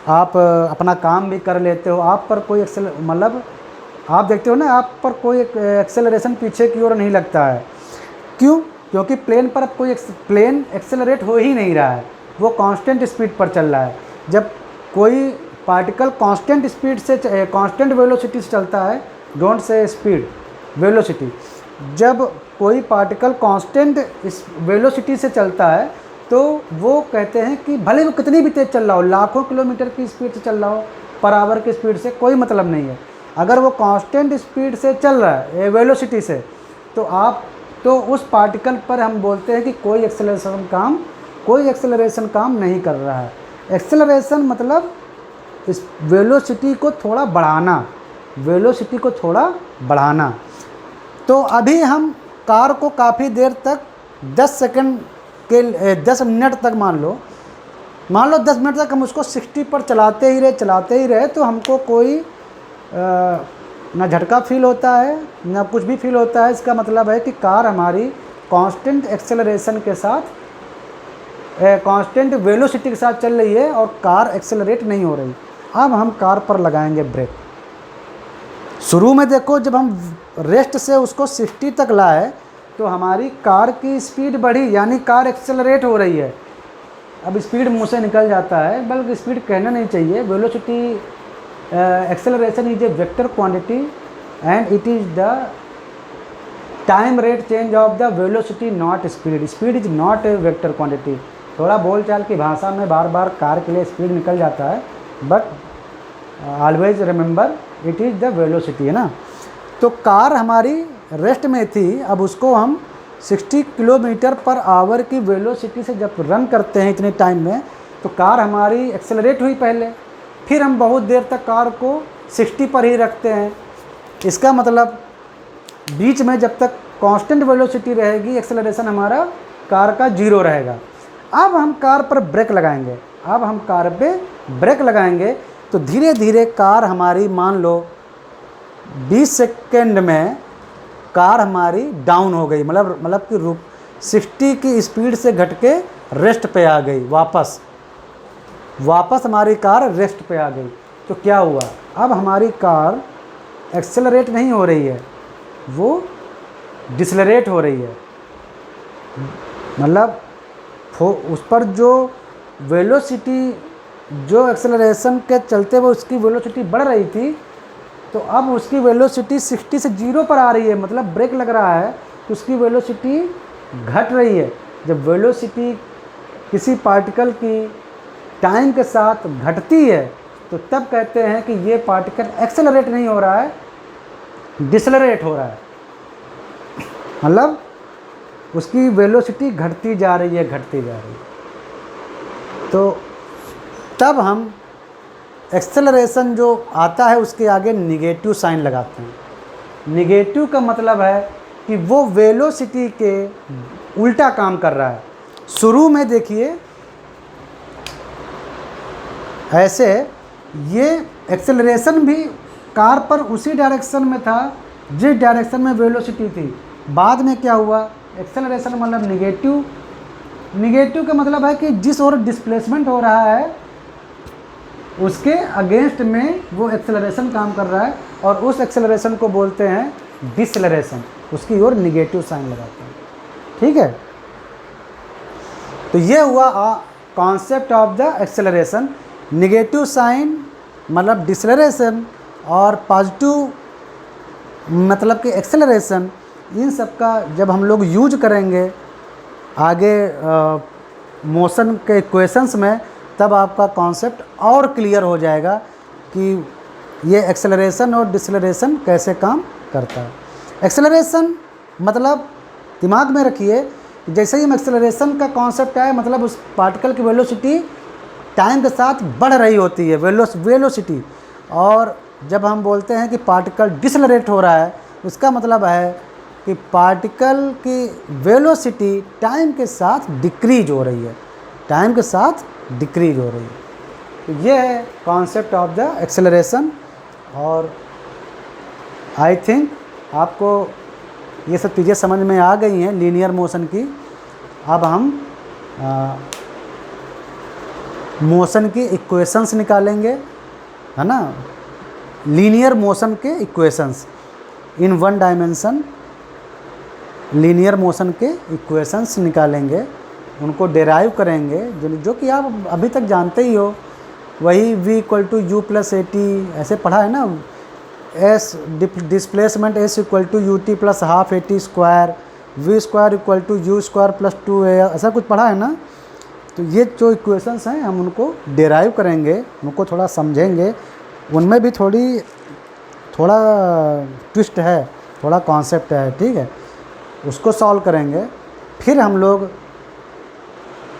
[SPEAKER 1] आप अपना काम भी कर लेते हो, आप पर कोई मतलब आप देखते हो ना, आप पर कोई एक्सेलरेशन पीछे की ओर नहीं लगता है। क्यों? क्योंकि प्लेन पर अब कोई प्लेन एक्सेलरेट हो ही नहीं रहा है, वो कांस्टेंट स्पीड पर चल रहा है। जब कोई पार्टिकल कांस्टेंट स्पीड से कांस्टेंट वेलोसिटी से चलता है, डोंट से स्पीड, वेलोसिटी, जब कोई पार्टिकल कांस्टेंट इस वेलोसिटी से चलता है तो वो कहते हैं कि भले वो कितनी भी तेज़ चल रहा हो, लाखों किलोमीटर की स्पीड से चल रहा हो, पर आवर की स्पीड से कोई मतलब नहीं है, अगर वो कांस्टेंट स्पीड से चल रहा है वेलोसिटी से, तो उस पार्टिकल पर हम बोलते हैं कि कोई एक्सेलरेशन काम नहीं कर रहा है। एक्सेलरेशन मतलब इस वेलोसिटी को थोड़ा बढ़ाना, तो अभी हम कार को काफ़ी देर तक 10 मिनट तक मान लो मान लो 10 मिनट तक हम उसको 60 पर चलाते ही रहे तो हमको कोई ना झटका फील होता है ना कुछ भी फील होता है। इसका मतलब है कि कार हमारी कांस्टेंट एक्सेलरेशन के साथ, कांस्टेंट वेलोसिटी के साथ चल रही है और कार एक्सेलरेट नहीं हो रही। अब हम कार पर लगाएंगे ब्रेक। शुरू में देखो जब हम रेस्ट से उसको 60 तक लाए तो हमारी कार की स्पीड बढ़ी, यानी कार एक्सेलरेट हो रही है। अब स्पीड मुंह से निकल जाता है, बल्कि स्पीड कहना नहीं चाहिए। Velocity acceleration is a vector quantity and it is the time rate change of the velocity not speed. Speed is not a vector quantity. थोड़ा बोलचाल की भाषा में बार बार कार के लिए स्पीड निकल जाता है, but always remember it is the velocity, है ना। तो कार हमारी रेस्ट में थी, अब उसको हम 60 किलोमीटर पर आवर की वेलोसिटी से जब रन करते हैं इतने टाइम में, तो कार हमारी एक्सेलरेट हुई पहले, फिर हम बहुत देर तक कार को 60 पर ही रखते हैं। इसका मतलब बीच में जब तक कांस्टेंट वेलोसिटी रहेगी, एक्सेलरेशन हमारा कार का 0 रहेगा। अब हम कार पर ब्रेक लगाएंगे। अब हम कार पे ब्रेक लगाएंगे तो धीरे धीरे कार हमारी, मान लो 20 सेकेंड में कार हमारी डाउन हो गई, मतलब कि 60 की स्पीड से घट के रेस्ट पे आ गई। वापस हमारी कार रेस्ट पे आ गई। तो क्या हुआ, अब हमारी कार एक्सेलरेट नहीं हो रही है, वो डिसलरेट हो रही है। मतलब उस पर जो वेलोसिटी, जो एक्सेलरेशन के चलते वो उसकी वेलोसिटी बढ़ रही थी, तो अब उसकी वेलोसिटी 60 से 0 पर आ रही है। मतलब ब्रेक लग रहा है तो उसकी वेलोसिटी घट रही है। जब वेलोसिटी किसी पार्टिकल की टाइम के साथ घटती है तो तब कहते हैं कि ये पार्टिकल एक्सेलरेट नहीं हो रहा है, डिसलरेट हो रहा है। मतलब उसकी वेलोसिटी घटती जा रही है। तो तब हम एक्सेलरेशन जो आता है उसके आगे निगेटिव साइन लगाते हैं। निगेटिव का मतलब है कि वो वेलोसिटी के उल्टा काम कर रहा है। शुरू में देखिए ऐसे ये एक्सेलरेशन भी कार पर उसी डायरेक्शन में था जिस डायरेक्शन में वेलोसिटी थी। बाद में क्या हुआ, एक्सेलरेशन मतलब निगेटिव का मतलब है कि जिस ओर डिस्प्लेसमेंट हो रहा है उसके अगेंस्ट में वो एक्सेलरेशन काम कर रहा है, और उस एक्सेलरेशन को बोलते हैं डिसलरेशन। उसकी ओर निगेटिव साइन लगाते हैं। ठीक है, तो ये हुआ concept of the acceleration. Negative sign मतलब डिसलरेशन और पॉजिटिव मतलब कि एक्सेलरेशन। इन सब का जब हम लोग यूज करेंगे आगे मोशन के इक्वेशंस में, तब आपका कॉन्सेप्ट और क्लियर हो जाएगा कि ये एक्सेलरेशन और डिसलरेशन कैसे काम करता है। एक्सेलरेशन मतलब दिमाग में रखिए, जैसे ही हम एक्सेलरेशन का कॉन्सेप्ट आए, मतलब उस पार्टिकल की वेलोसिटी टाइम के साथ बढ़ रही होती है, वेलोसिटी। और जब हम बोलते हैं कि पार्टिकल डिसलरेट हो रहा है, उसका मतलब है कि पार्टिकल की वेलोसिटी टाइम के साथ डिक्रीज हो रही है, तो ये है कॉन्सेप्ट ऑफ द एक्सेलरेशन। और आई थिंक आपको ये सब चीज़ें समझ में आ गई हैं लीनियर मोशन की। अब हम मोशन की इक्वेशंस निकालेंगे, है ना। लीनियर मोशन के इक्वेशंस इन 1 डायमेंशन, लीनियर मोशन के इक्वेशंस निकालेंगे, उनको डेराइव करेंगे, जो कि आप अभी तक जानते ही हो। वही v = u + at ऐसे पढ़ा है ना। s displacement s = ut + ½ at², v² = u² + 2a, ऐसा कुछ पढ़ा है ना। तो ये जो इक्वेशंस हैं हम उनको डेराइव करेंगे, उनको थोड़ा समझेंगे। उनमें भी थोड़ा ट्विस्ट है, थोड़ा कॉन्सेप्ट है, ठीक है। उसको सॉल्व करेंगे, फिर हम लोग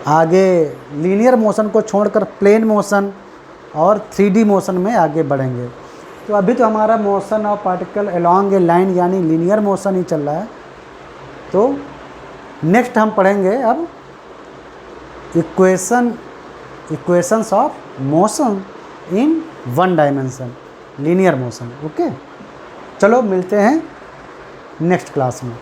[SPEAKER 1] आगे लीनियर मोशन को छोड़कर प्लेन मोशन और 3D मोशन में आगे बढ़ेंगे। तो अभी तो हमारा motion of particle along A line यानी लीनियर मोशन ही चल रहा है। तो नेक्स्ट हम पढ़ेंगे अब equation equations of motion in one dimension, linear motion. Okay, चलो मिलते हैं नेक्स्ट क्लास में।